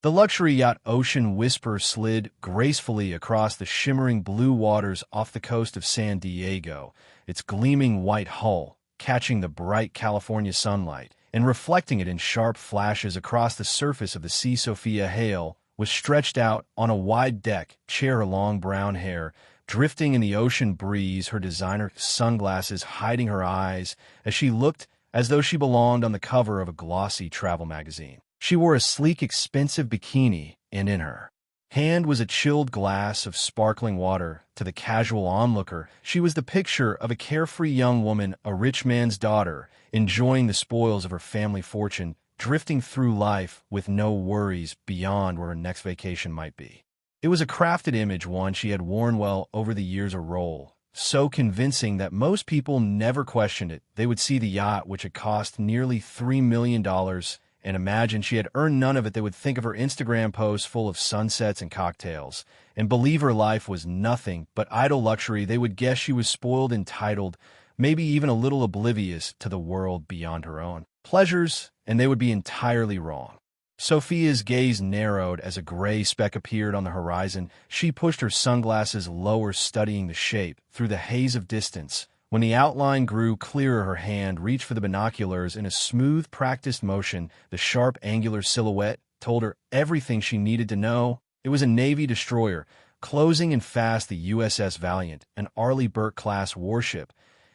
The luxury yacht Ocean Whisper slid gracefully across the shimmering blue waters off the coast of San Diego, its gleaming white hull catching the bright California sunlight and reflecting it in sharp flashes across the surface of the sea. Sophia Hale was stretched out on a wide deck chair, her long brown hair drifting in the ocean breeze, her designer sunglasses hiding her eyes as she looked as though she belonged on the cover of a glossy travel magazine. She wore a sleek, expensive bikini, and in her hand was a chilled glass of sparkling water. To the casual onlooker, she was the picture of a carefree young woman, a rich man's daughter, enjoying the spoils of her family fortune, drifting through life with no worries beyond where her next vacation might be. It was a crafted image, one she had worn well over the years, a role so convincing that most people never questioned it. They would see the yacht, which had cost nearly $3 million, and imagine she had earned none of it. They would think of her Instagram posts full of sunsets and cocktails, and believe her life was nothing but idle luxury. They would guess she was spoiled, entitled, maybe even a little oblivious to the world beyond her own pleasures, and they would be entirely wrong. Sophia's gaze narrowed as a gray speck appeared on the horizon. She pushed her sunglasses lower, studying the shape through the haze of distance. When the outline grew clearer, her hand reached for the binoculars in a smooth, practiced motion. The sharp, angular silhouette told her everything she needed to know. It was a Navy destroyer, closing in fast, the USS Valiant, an Arleigh Burke-class warship,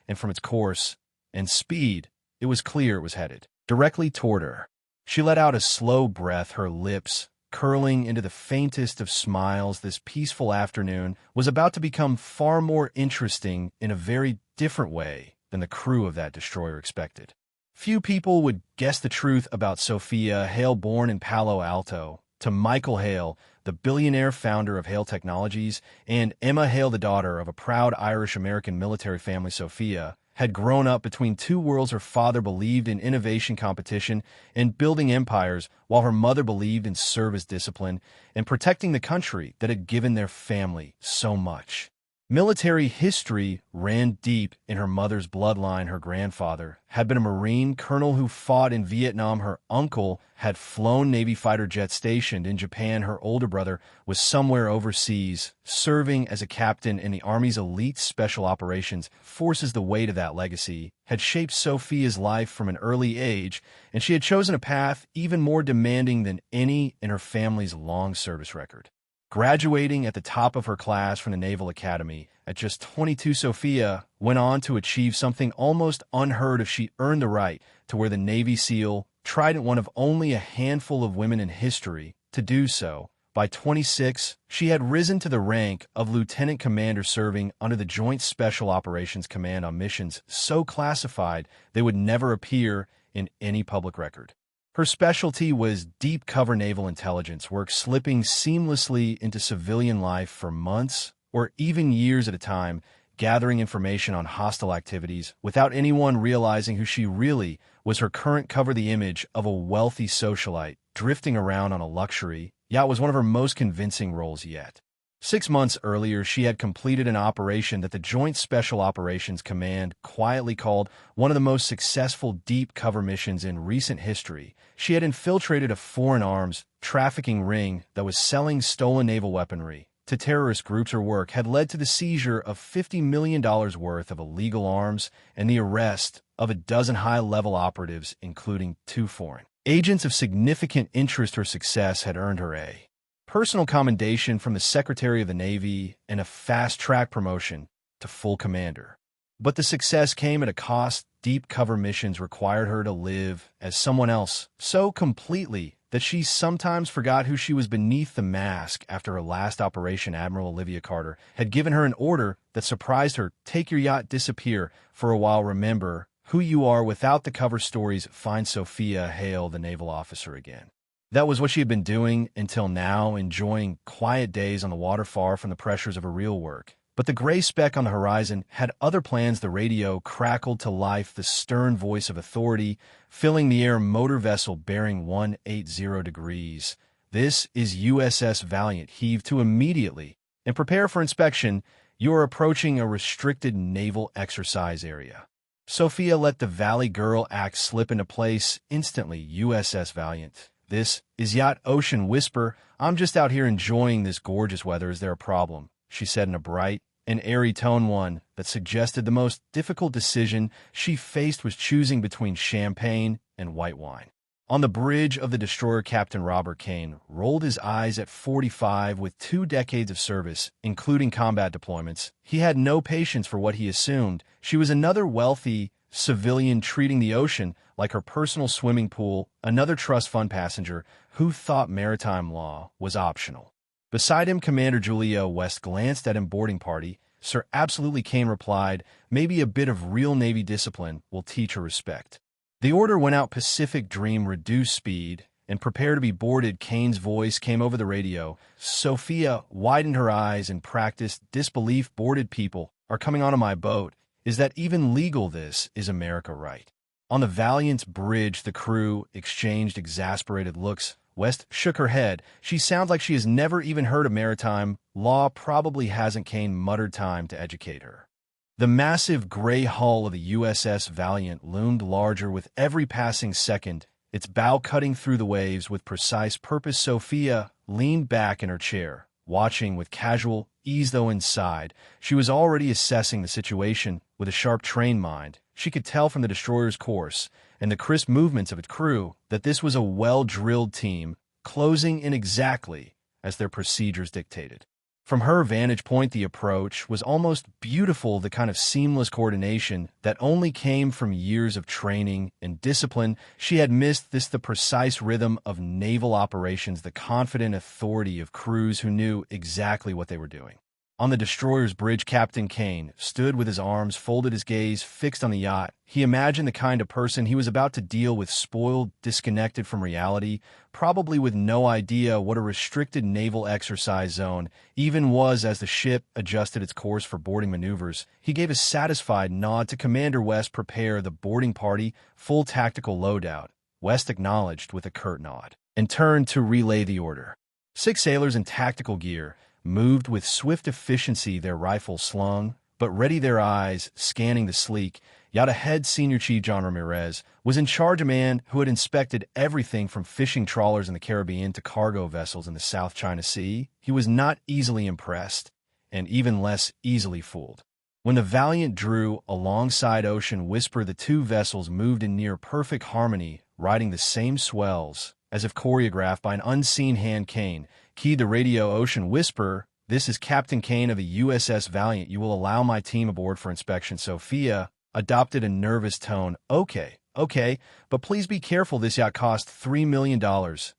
and from its course and speed, it was clear it was headed directly toward her. She let out a slow breath, her lips curling into the faintest of smiles. This peaceful afternoon was about to become far more interesting in a very different way than the crew of that destroyer expected. Few people would guess the truth about Sophia Hale, born in Palo Alto to Michael Hale, the billionaire founder of Hale Technologies, and Emma Hale, the daughter of a proud Irish-American military family. Sophia had grown up between two worlds. Her father believed in innovation, competition, and building empires, while her mother believed in service, discipline, and protecting the country that had given their family so much. Military history ran deep in her mother's bloodline. Her grandfather had been a Marine colonel who fought in Vietnam. Her uncle had flown Navy fighter jets stationed in Japan. Her older brother was somewhere overseas, serving as a captain in the Army's elite special operations forces. The weight of that legacy had shaped Sophia's life from an early age, and she had chosen a path even more demanding than any in her family's long service record. Graduating at the top of her class from the Naval Academy at just 22, Sophia went on to achieve something almost unheard of. She earned the right to wear the Navy SEAL Trident, one of only a handful of women in history to do so. By 26, she had risen to the rank of lieutenant commander, serving under the Joint Special Operations Command on missions so classified they would never appear in any public record. Her specialty was deep cover naval intelligence work, slipping seamlessly into civilian life for months or even years at a time, gathering information on hostile activities without anyone realizing who she really was. Her current cover, the image of a wealthy socialite drifting around on a luxury yacht, was one of her most convincing roles yet. 6 months earlier, she had completed an operation that the Joint Special Operations Command quietly called one of the most successful deep cover missions in recent history. She had infiltrated a foreign arms trafficking ring that was selling stolen naval weaponry to terrorist groups. Her work had led to the seizure of $50 million worth of illegal arms and the arrest of a dozen high-level operatives, including 2 foreign agents of significant interest. Her success had earned her a personal commendation from the Secretary of the Navy and a fast-track promotion to full commander. But the success came at a cost. Deep cover missions required her to live as someone else so completely that she sometimes forgot who she was beneath the mask. After her last operation, Admiral Olivia Carter had given her an order that surprised her: take your yacht, disappear for a while, remember who you are. Without the cover stories, find Sophia Hale, the naval officer, again. That was what she had been doing until now, enjoying quiet days on the water far from the pressures of her real work. But the gray speck on the horizon had other plans. The radio crackled to life, the stern voice of authority filling the air. Motor vessel bearing 180 degrees. This is USS Valiant. Heave to immediately and prepare for inspection. You are approaching a restricted naval exercise area. Sophia let the Valley Girl act slip into place instantly. USS Valiant This is Yacht Ocean Whisper. I'm just out here enjoying this gorgeous weather. Is there a problem? She said in a bright and airy tone, one that suggested the most difficult decision she faced was choosing between champagne and white wine. On the bridge of the destroyer, Captain Robert Kane rolled his eyes at 45 with 2 decades of service, including combat deployments. He had no patience for what he assumed. She was another wealthy civilian treating the ocean like her personal swimming pool, another trust fund passenger who thought maritime law was optional. Beside him, Commander Julia West glanced at him. Boarding party. Sir, absolutely, Kane replied. Maybe a bit of real Navy discipline will teach her respect. The order went out. Pacific Dream, reduce speed and prepare to be boarded. Kane's voice came over the radio. Sophia widened her eyes in practiced disbelief. Boarded people are coming onto my boat. Is that even legal? This is America, right? On the Valiant's bridge, the crew exchanged exasperated looks. West shook her head. She sounds like she has never even heard of maritime law. Probably hasn't. Kane muttered. Time to educate her. The massive gray hull of the USS Valiant loomed larger with every passing second, its bow cutting through the waves with precise purpose. Sophia leaned back in her chair, watching with casual ease, though inside she was already assessing the situation with a sharp, trained mind. She could tell from the destroyer's course and the crisp movements of its crew that this was a well-drilled team, closing in exactly as their procedures dictated. From her vantage point, the approach was almost beautiful, the kind of seamless coordination that only came from years of training and discipline. She had missed this, the precise rhythm of naval operations, the confident authority of crews who knew exactly what they were doing. On the destroyer's bridge, Captain Kane stood with his arms folded, his gaze fixed on the yacht. He imagined the kind of person he was about to deal with, spoiled, disconnected from reality, probably with no idea what a restricted naval exercise zone even was. As the ship adjusted its course for boarding maneuvers, he gave a satisfied nod to Commander West. Prepare the boarding party, full tactical loadout. West acknowledged with a curt nod and turned to relay the order. 6 sailors in tactical gear moved with swift efficiency, their rifles slung, but ready, their eyes scanning the sleek yacht ahead. Senior Chief John Ramirez was in charge, a man who had inspected everything from fishing trawlers in the Caribbean to cargo vessels in the South China Sea. He was not easily impressed, and even less easily fooled. When the Valiant drew alongside Ocean Whisper, the 2 vessels moved in near perfect harmony, riding the same swells, as if choreographed by an unseen hand. Kane keyed the radio. Ocean Whisper, this is Captain Kane of the USS Valiant. You will allow my team aboard for inspection. Sophia adopted a nervous tone. Okay, but please be careful. This yacht cost $3 million,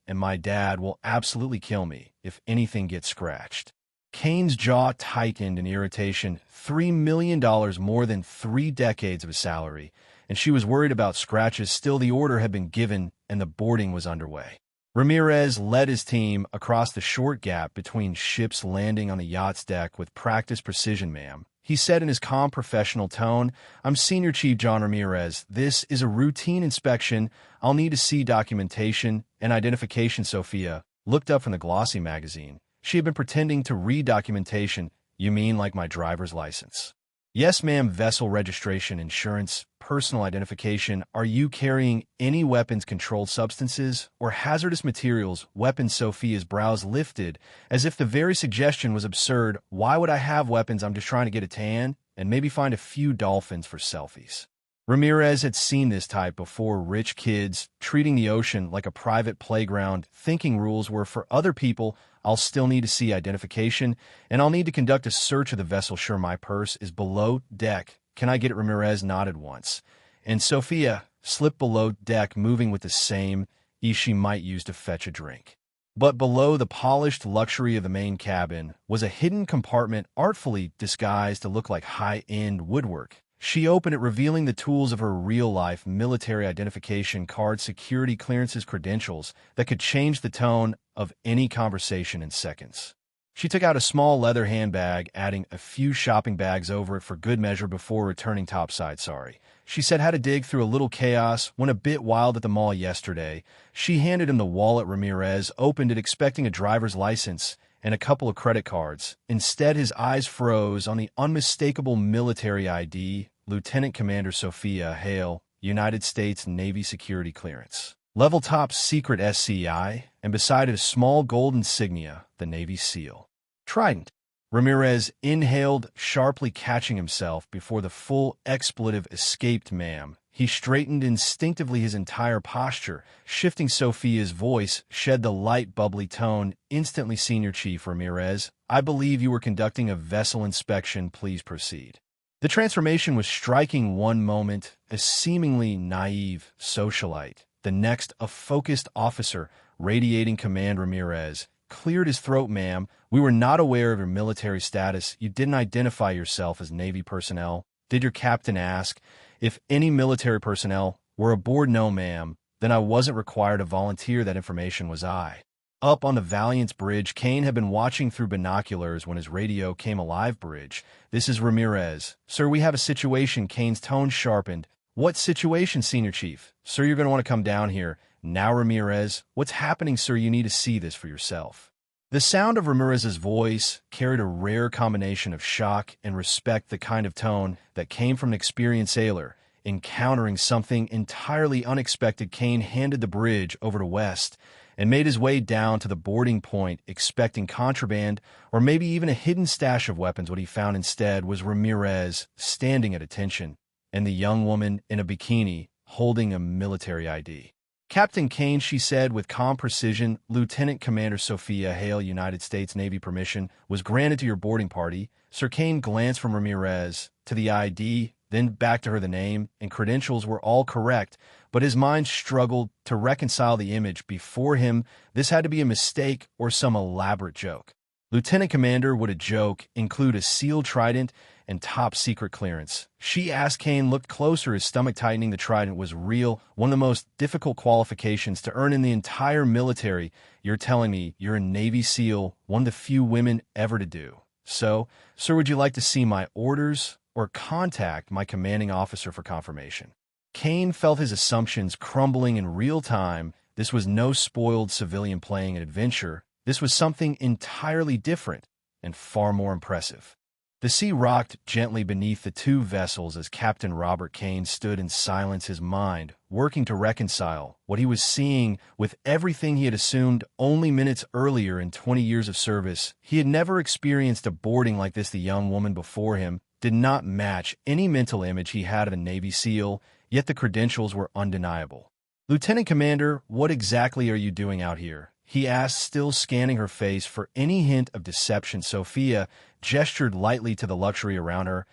and my dad will absolutely kill me if anything gets scratched. Kane's jaw tightened in irritation. $3 million, more than 3 decades of his salary, and she was worried about scratches. Still, the order had been given, and the boarding was underway. Ramirez led his team across the short gap between ships, landing on the yacht's deck with practiced precision. Ma'am, he said in his calm, professional tone, I'm Senior Chief John Ramirez. This is a routine inspection. I'll need to see documentation and identification. Sophia looked up from the glossy magazine. She had been pretending to read documentation. You mean like my driver's license? Yes, ma'am. Vessel registration, insurance, personal identification. Are you carrying any weapons, controlled substances, or hazardous materials? Weapons. Sophia's brows lifted, as if the very suggestion was absurd. Why would I have weapons? I'm just trying to get a tan and maybe find a few dolphins for selfies. Ramirez had seen this type before. Rich kids treating the ocean like a private playground, thinking rules were for other people. I'll still need to see identification, and I'll need to conduct a search of the vessel. Sure, my purse is below deck. Can I get it? Ramirez nodded once, and Sophia slipped below deck, moving with the same ease she might use to fetch a drink. But below the polished luxury of the main cabin was a hidden compartment artfully disguised to look like high-end woodwork. She opened it, revealing the tools of her real-life military identification card, security clearances, credentials that could change the tone of any conversation in seconds. She took out a small leather handbag, adding a few shopping bags over it for good measure before returning topside. Sorry, she said, had to dig through a little chaos, went a bit wild at the mall yesterday. She handed him the wallet. Ramirez opened it, expecting a driver's license and a couple of credit cards. Instead, his eyes froze on the unmistakable military ID. Lieutenant Commander Sophia Hale, United States Navy security clearance. level top secret SCI, and beside it a small gold insignia, the Navy SEAL. Trident. Ramirez inhaled, sharply catching himself before the full expletive escaped. Ma'am. He straightened instinctively his entire posture, shifting. Sophia's voice shed the light, bubbly tone. Instantly, Senior Chief Ramirez, I believe you were conducting a vessel inspection. Please proceed. The transformation was striking. One moment, a seemingly naive socialite. The next, a focused officer, radiating command. Ramirez cleared his throat. Ma'am, we were not aware of your military status. You didn't identify yourself as Navy personnel. Did your captain ask if any military personnel were aboard? No, ma'am. Then I wasn't required to volunteer that information, was I? Up on the Valiant's bridge, Kane had been watching through binoculars when his radio came alive. Bridge. This is Ramirez. Sir, we have a situation. Kane's tone sharpened. What situation, Senior Chief? Sir, you're going to want to come down here. Now, Ramirez, what's happening, sir? You need to see this for yourself. The sound of Ramirez's voice carried a rare combination of shock and respect, the kind of tone that came from an experienced sailor encountering something entirely unexpected. Kane handed the bridge over to West and made his way down to the boarding point, expecting contraband or maybe even a hidden stash of weapons. What he found instead was Ramirez standing at attention and the young woman in a bikini holding a military ID. Captain Kane, she said with calm precision. Lieutenant Commander Sophia Hale, United States Navy. Permission was granted to your boarding party. Sir. Kane glanced from Ramirez to the ID, then back to her. The name and credentials were all correct, but his mind struggled to reconcile the image before him. This had to be a mistake or some elaborate joke. Lieutenant Commander, would a joke include a sealed trident and top secret clearance? She asked. Kane looked closer, his stomach tightening. The trident was real, one of the most difficult qualifications to earn in the entire military. You're telling me you're a Navy SEAL, one of the few women ever to do so? Sir, would you like to see my orders or contact my commanding officer for confirmation? Kane felt his assumptions crumbling in real time. This was no spoiled civilian playing an adventure. This was something entirely different and far more impressive. The sea rocked gently beneath the two vessels as Captain Robert Kane stood in silence, his mind working to reconcile what he was seeing with everything he had assumed only minutes earlier. In 20 years of service, he had never experienced a boarding like this. The young woman before him did not match any mental image he had of a Navy SEAL, yet the credentials were undeniable. Lieutenant Commander, what exactly are you doing out here? He asked, still scanning her face for any hint of deception. Sophia gestured lightly to the luxury around her.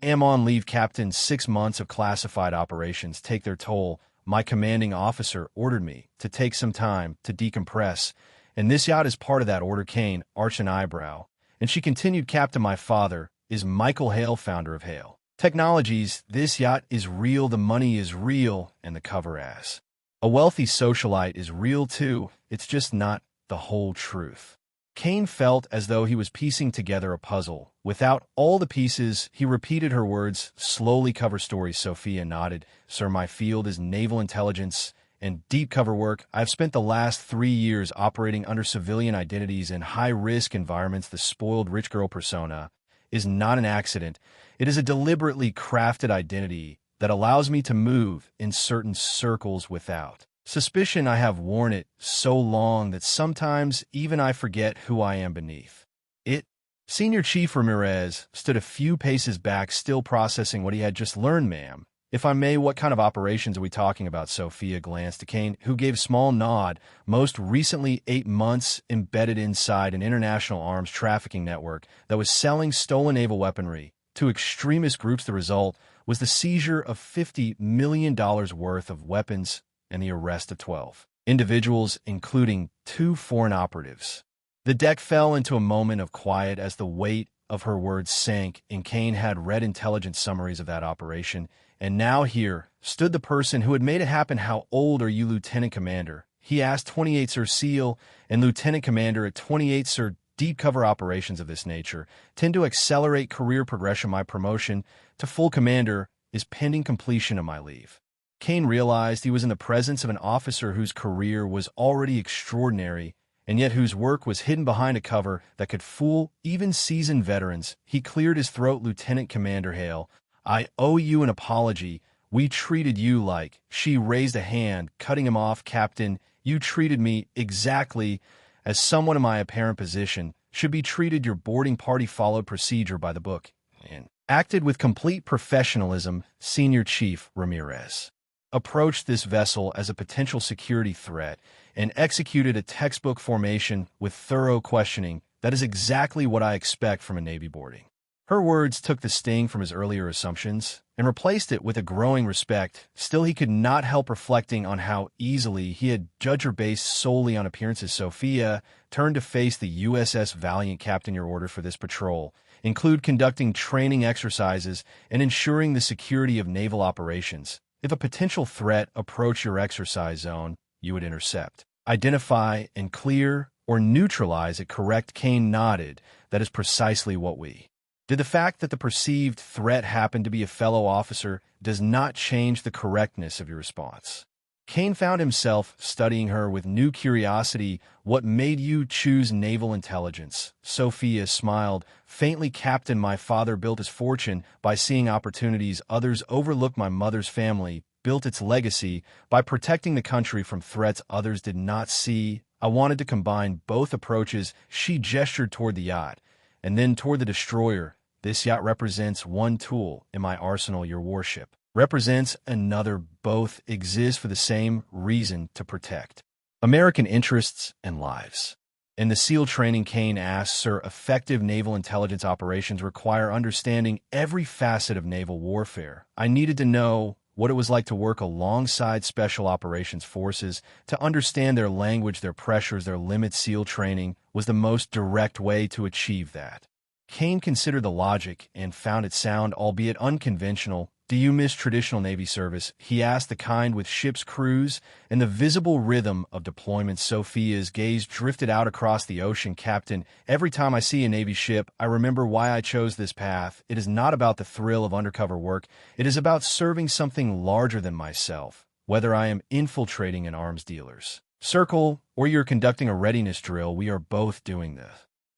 Am on leave, Captain. 6 months of classified operations take their toll. My commanding officer ordered me to take some time to decompress, and this yacht is part of that order. Kane arched an eyebrow, and she continued, Captain, my father is Michael Hale, founder of Hale Technologies. This yacht is real, the money is real, and the cover ass. A wealthy socialite is real too. It's just not the whole truth. Kane felt as though he was piecing together a puzzle. Without all the pieces, he repeated her words, slowly. Cover story. Sophia nodded. Sir, my field is naval intelligence and deep cover work. I've spent the last 3 years operating under civilian identities in high-risk environments. The spoiled rich girl persona is not an accident. It is a deliberately crafted identity that allows me to move in certain circles without suspicion. I have worn it so long that sometimes even I forget who I am beneath it. Senior Chief Ramirez stood a few paces back, still processing what he had just learned. Ma'am, if I may, what kind of operations are we talking about? Sophia glanced to Kane, who gave a small nod. Most recently, 8 months embedded inside an international arms trafficking network that was selling stolen naval weaponry to extremist groups. The result was the seizure of $50 million worth of weapons and the arrest of 12 individuals, including 2 foreign operatives. The deck fell into a moment of quiet as the weight of her words sank, and Kane had read intelligence summaries of that operation, and now here stood the person who had made it happen. How old are you, Lieutenant Commander? He asked. 28, Sir. SEAL and Lieutenant Commander at 28, Sir. Deep cover operations of this nature tend to accelerate career progression. My promotion to full commander is pending completion of my leave. Kane realized he was in the presence of an officer whose career was already extraordinary, and yet whose work was hidden behind a cover that could fool even seasoned veterans. He cleared his throat. Lieutenant Commander Hale, I owe you an apology. We treated you like—" She raised a hand, cutting him off. "Captain, you treated me exactly as someone in my apparent position should be treated. Your boarding party followed procedure by the book and acted with complete professionalism. Senior Chief Ramirez approached this vessel as a potential security threat and executed a textbook formation with thorough questioning. That is exactly what I expect from a Navy boarding." Her words took the sting from his earlier assumptions and replaced it with a growing respect. Still, he could not help reflecting on how easily he had judged her based solely on appearances. "Sophia, turned to face the USS Valiant. Captain, your order for this patrol include conducting training exercises and ensuring the security of naval operations. If a potential threat approached your exercise zone, you would intercept, identify, and clear or neutralize it." Correct. Kane nodded. "That is precisely what we did. The fact that the perceived threat happened to be a fellow officer does not change the correctness of your response." Kane found himself studying her with new curiosity. "What made you choose naval intelligence?" Sophia smiled faintly. "Captain, my father built his fortune by seeing opportunities others overlooked. My mother's family built its legacy by protecting the country from threats others did not see. I wanted to combine both approaches." She gestured toward the yacht and then toward the destroyer. "This yacht represents one tool in my arsenal. Your warship represents another. Both exist for the same reason: to protect American interests and lives." In the SEAL training, Kane asked, "Sir, effective naval intelligence operations require understanding every facet of naval warfare. I needed to know what it was like to work alongside special operations forces, to understand their language, their pressures, their limits. SEAL training was the most direct way to achieve that." Kane considered the logic and found it sound, albeit unconventional. "Do you miss traditional Navy service?" he asked, "the kind with ship's crews and the visible rhythm of deployment." Sophia's gaze drifted out across the ocean. "Captain, every time I see a Navy ship, I remember why I chose this path. It is not about the thrill of undercover work. It is about serving something larger than myself, whether I am infiltrating an arms dealer's circle or you're conducting a readiness drill. We are both doing the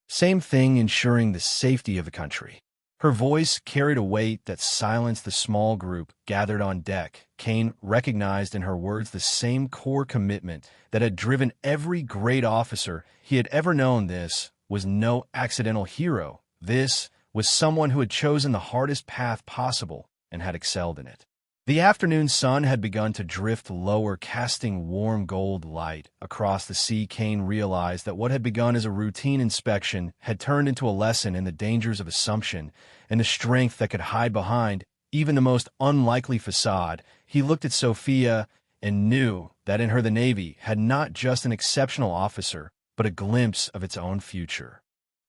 same thing, ensuring the safety of the country." Her voice carried a weight that silenced the small group gathered on deck. Kane recognized in her words the same core commitment that had driven every great officer he had ever known. This was no accidental hero. This was someone who had chosen the hardest path possible and had excelled in it. The afternoon sun had begun to drift lower, casting warm gold light across the sea. Kane realized that what had begun as a routine inspection had turned into a lesson in the dangers of assumption and the strength that could hide behind even the most unlikely facade. He looked at Sophia and knew that in her the Navy had not just an exceptional officer, but a glimpse of its own future.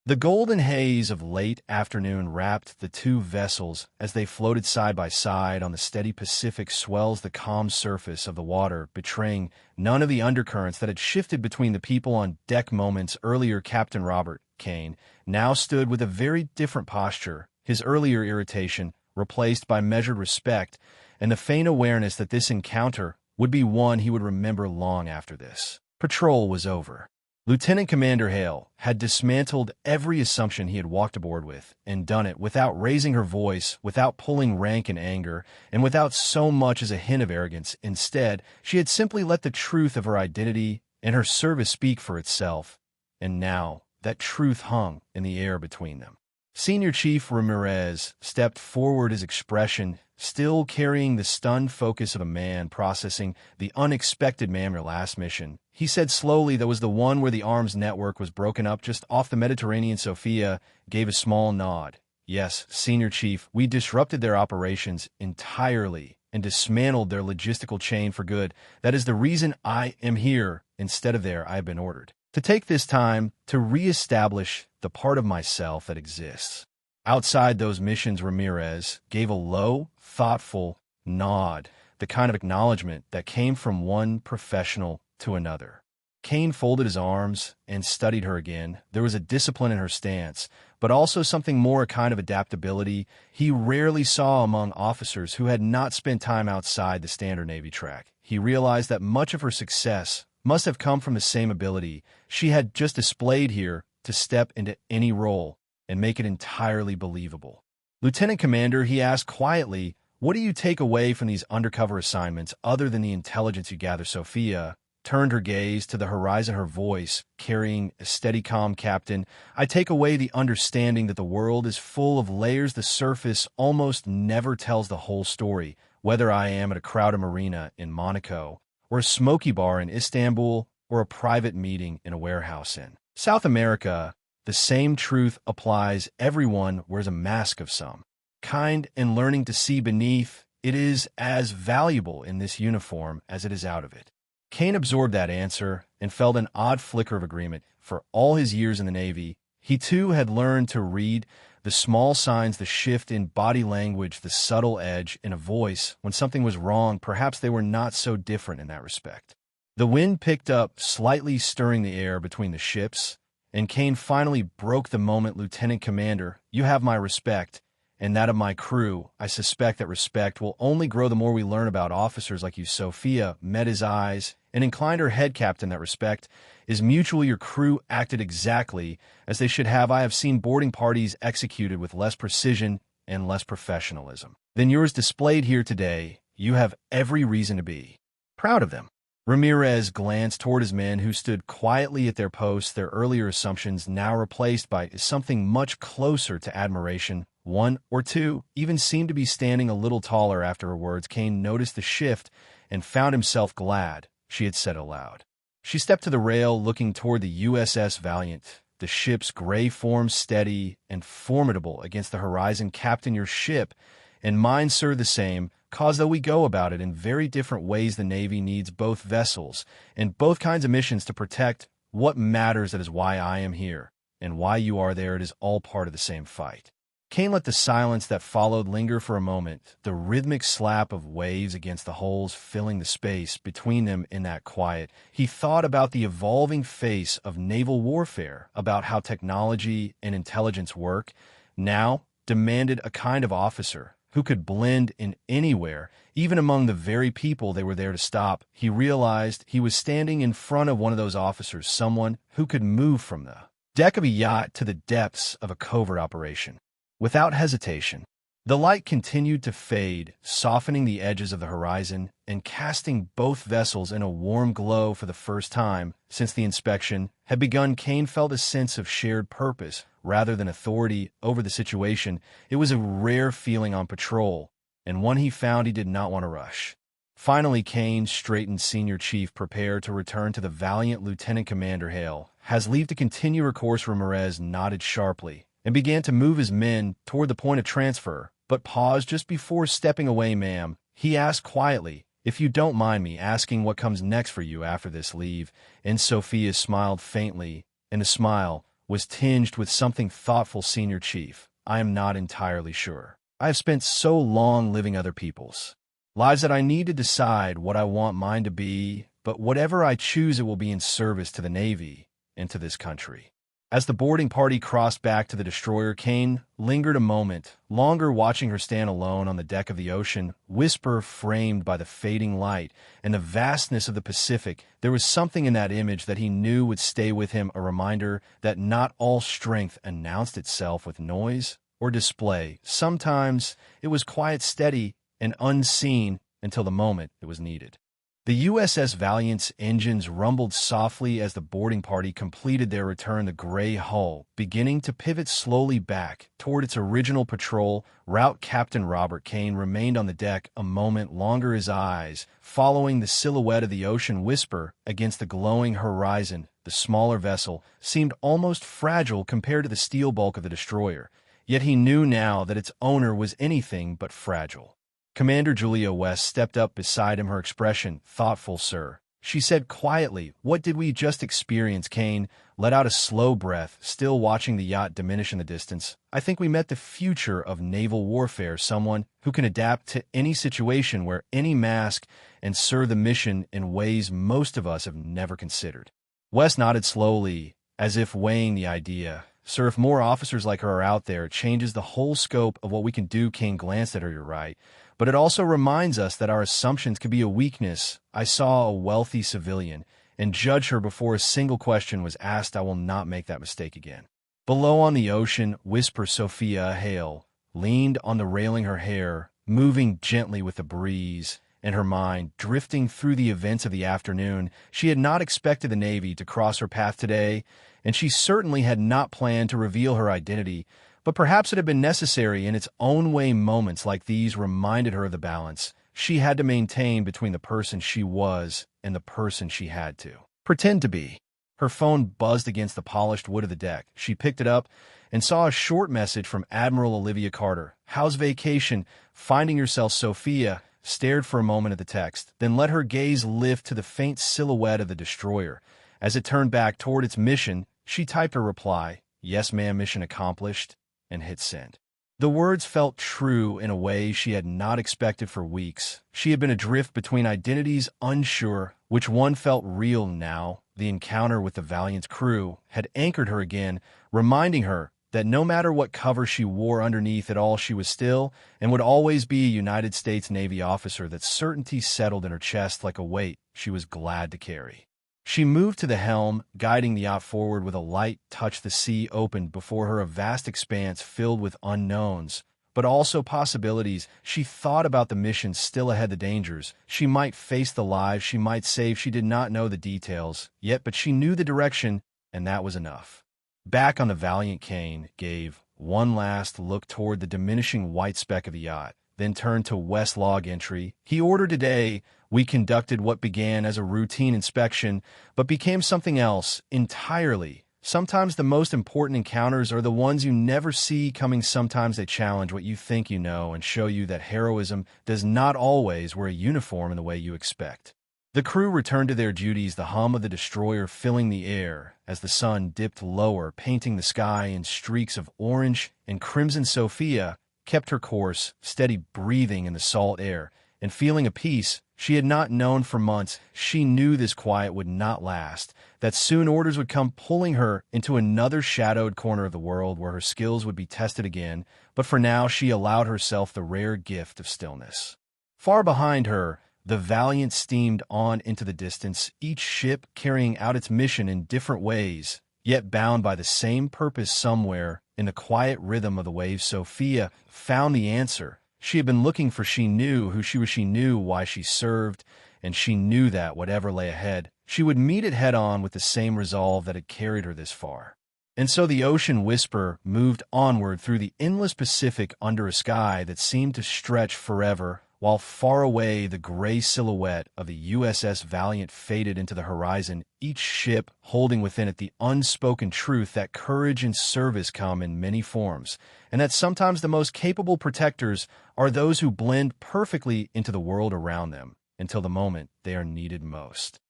The golden haze of late afternoon wrapped the two vessels as they floated side by side on the steady Pacific swells. The calm surface of the water betraying none of the undercurrents that had shifted between the people on deck moments earlier. Captain Robert Kane now stood with a very different posture, his earlier irritation replaced by measured respect and the faint awareness that this encounter would be one he would remember long after this patrol was over. Lieutenant Commander Hale had dismantled every assumption he had walked aboard with, and done it without raising her voice, without pulling rank in anger, and without so much as a hint of arrogance. Instead, she had simply let the truth of her identity and her service speak for itself, and now that truth hung in the air between them. Senior Chief Ramirez stepped forward, his expression still carrying the stunned focus of a man processing the unexpected. "Ma'am, your last mission," he said slowly, "that was the one where the arms network was broken up just off the Mediterranean." Sophia gave a small nod. "Yes, Senior Chief, we disrupted their operations entirely and dismantled their logistical chain for good. That is the reason I am here. Instead of there, I have been ordered to take this time to reestablish the part of myself that exists outside those missions." Ramirez gave a low, thoughtful nod, the kind of acknowledgement that came from one professional to another. Kane folded his arms and studied her again. There was a discipline in her stance, but also something more, a kind of adaptability he rarely saw among officers who had not spent time outside the standard Navy track. He realized that much of her success must have come from the same ability she had just displayed here to step into any role and make it entirely believable. "Lieutenant Commander," he asked quietly, What do you take away from these undercover assignments other than the intelligence you gather? Sophia turned her gaze to the horizon, her voice carrying a steady calm. Captain, I take away the understanding that the world is full of layers. The surface almost never tells the whole story, whether I am at a crowded marina in Monaco, or a smoky bar in Istanbul, or a private meeting in a warehouse in South America. The same truth applies. Everyone wears a mask of some kind, and learning to see beneath it is as valuable in this uniform as it is out of it. Kane absorbed that answer and felt an odd flicker of agreement. For all his years in the Navy, he too had learned to read the small signs, the shift in body language, the subtle edge in a voice when something was wrong. Perhaps they were not so different in that respect. The wind picked up, slightly stirring the air between the ships, and Kane finally broke the moment. Lieutenant Commander, you have my respect, and that of my crew. I suspect that respect will only grow the more we learn about officers like you. Sophia met his eyes and inclined her head. Captain, that respect is mutual. Your crew acted exactly as they should have. I have seen boarding parties executed with less precision and less professionalism than yours displayed here today. You have every reason to be proud of them. Ramirez glanced toward his men who stood quietly at their posts, their earlier assumptions now replaced by something much closer to admiration. One or two even seemed to be standing a little taller after her words. Kane noticed the shift and found himself glad she had said aloud. She stepped to the rail, looking toward the USS Valiant, the ship's gray form steady and formidable against the horizon. Captain, your ship and mine, sir, the same, cause though we go about it in very different ways. The Navy needs both vessels and both kinds of missions to protect. What matters, that is why I am here, and why you are there. It is all part of the same fight. Kane let the silence that followed linger for a moment, the rhythmic slap of waves against the hulls filling the space between them. In that quiet, he thought about the evolving face of naval warfare, about how technology and intelligence work now demanded a kind of officer who could blend in anywhere, even among the very people they were there to stop. He realized he was standing in front of one of those officers, someone who could move from the deck of a yacht to the depths of a covert operation without hesitation. The light continued to fade, softening the edges of the horizon and casting both vessels in a warm glow. For the first time since the inspection had begun, Kane felt a sense of shared purpose rather than authority over the situation. It was a rare feeling on patrol, and one he found he did not want to rush. Finally, Kane straightened. Senior Chief, prepare to return to the Valiant. Lieutenant Commander Hale has leave to continue her course. Ramirez nodded sharply and began to move his men toward the point of transfer, but paused just before stepping away. Ma'am, he asked quietly, if you don't mind me asking what comes next for you after this leave. And Sophia smiled faintly, and the smile was tinged with something thoughtful. Senior Chief, I am not entirely sure. I have spent so long living other people's lives that I need to decide what I want mine to be, but whatever I choose, it will be in service to the Navy and to this country. As the boarding party crossed back to the destroyer, Kane lingered a moment longer, watching her stand alone on the deck of the Ocean Whisper, framed by the fading light and the vastness of the Pacific. There was something in that image that he knew would stay with him, a reminder that not all strength announced itself with noise or display. Sometimes it was quiet, steady, and unseen until the moment it was needed. The USS Valiant's engines rumbled softly as the boarding party completed their return, the gray hull beginning to pivot slowly back toward its original patrol route. Captain Robert Kane remained on the deck a moment longer, his eyes following the silhouette of the Ocean Whisper against the glowing horizon. The smaller vessel seemed almost fragile compared to the steel bulk of the destroyer, yet he knew now that its owner was anything but fragile. Commander Julia West stepped up beside him, her expression thoughtful. Sir, she said quietly, what did we just experience? Kane let out a slow breath, still watching the yacht diminish in the distance. I think we met the future of naval warfare, someone who can adapt to any situation, wear any mask, and serve the mission in ways most of us have never considered. West nodded slowly, as if weighing the idea. Sir, if more officers like her are out there, it changes the whole scope of what we can do. Kane glanced at her. You're right. But it also reminds us that our assumptions could be a weakness. I saw a wealthy civilian and judged her before a single question was asked. I will not make that mistake again. Below on the Ocean Whisper, Sophia Hale leaned on the railing, her hair moving gently with the breeze, and her mind drifting through the events of the afternoon. She had not expected the Navy to cross her path today, and she certainly had not planned to reveal her identity, but perhaps it had been necessary in its own way. Moments like these reminded her of the balance she had to maintain between the person she was and the person she had to pretend to be. Her phone buzzed against the polished wood of the deck. She picked it up and saw a short message from Admiral Olivia Carter. "How's vacation? Finding yourself, Sophia?" Stared for a moment at the text, then let her gaze lift to the faint silhouette of the destroyer. As it turned back toward its mission, she typed a reply, "Yes, ma'am, mission accomplished," and hit send. The words felt true in a way she had not expected for weeks. She had been adrift between identities, unsure which one felt real now. The encounter with the Valiant's crew had anchored her again, reminding her that no matter what cover she wore underneath it all, she was still and would always be a United States Navy officer. That certainty settled in her chest like a weight she was glad to carry. She moved to the helm, guiding the yacht forward with a light touch. The sea opened before her, a vast expanse filled with unknowns, but also possibilities. She thought about the mission still ahead, the dangers she might face, the lives she might save. She did not know the details yet, but she knew the direction, and that was enough. Back on the Valiant, Kane gave one last look toward the diminishing white speck of the yacht, then turned to West log entry. He ordered, "Today, we conducted what began as a routine inspection, but became something else entirely. Sometimes the most important encounters are the ones you never see coming. Sometimes they challenge what you think you know and show you that heroism does not always wear a uniform in the way you expect." The crew returned to their duties, the hum of the destroyer filling the air as the sun dipped lower, painting the sky in streaks of orange and crimson. Sophia kept her course, steady breathing in the salt air and feeling a peace she had not known for months. She knew this quiet would not last, that soon orders would come pulling her into another shadowed corner of the world where her skills would be tested again, but for now she allowed herself the rare gift of stillness. Far behind her, the Valiant steamed on into the distance, each ship carrying out its mission in different ways, yet bound by the same purpose. Somewhere in the quiet rhythm of the waves, Sophia found the answer she had been looking for. She knew who she was, she knew why she served, and she knew that whatever lay ahead, she would meet it head-on with the same resolve that had carried her this far. And so the Ocean Whisper moved onward through the endless Pacific under a sky that seemed to stretch forever, while far away the gray silhouette of the USS Valiant faded into the horizon, each ship holding within it the unspoken truth that courage and service come in many forms, and that sometimes the most capable protectors are those who blend perfectly into the world around them until the moment they are needed most.